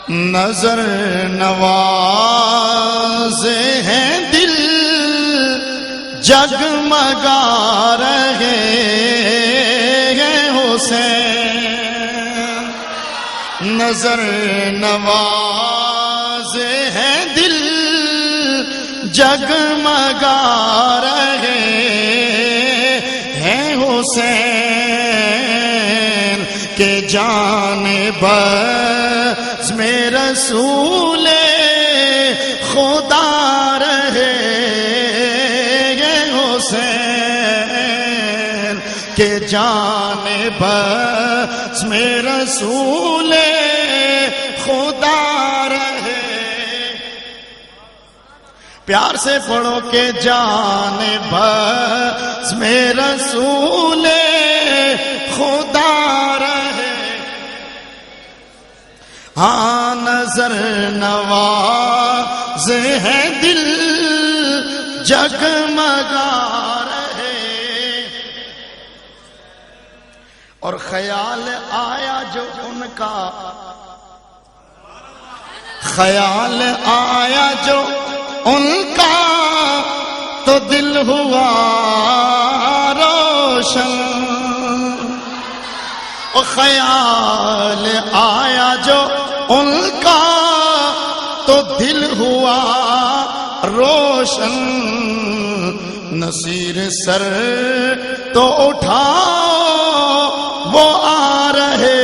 نظر نواز ہیں دل جگمگا رہے ہیں حسین، نظر نواز ہیں دل جگمگا رہے ہیں حسین کہ جانب بزم رسول خدا رہے ہیں حسین کہ جانب بزم رسول خدا رہے۔ پیار سے پڑھو کہ جانب بزم رسول خدا رہے۔ ہاں نظر نواز ہے دل جگمگا رہے، اور خیال آیا جو ان کا، خیال آیا جو ان کا تو دل ہوا روشن، اور خیال آیا جو ان کا تو دل ہوا روشن۔ نصیر سر تو اٹھاؤ وہ آ رہے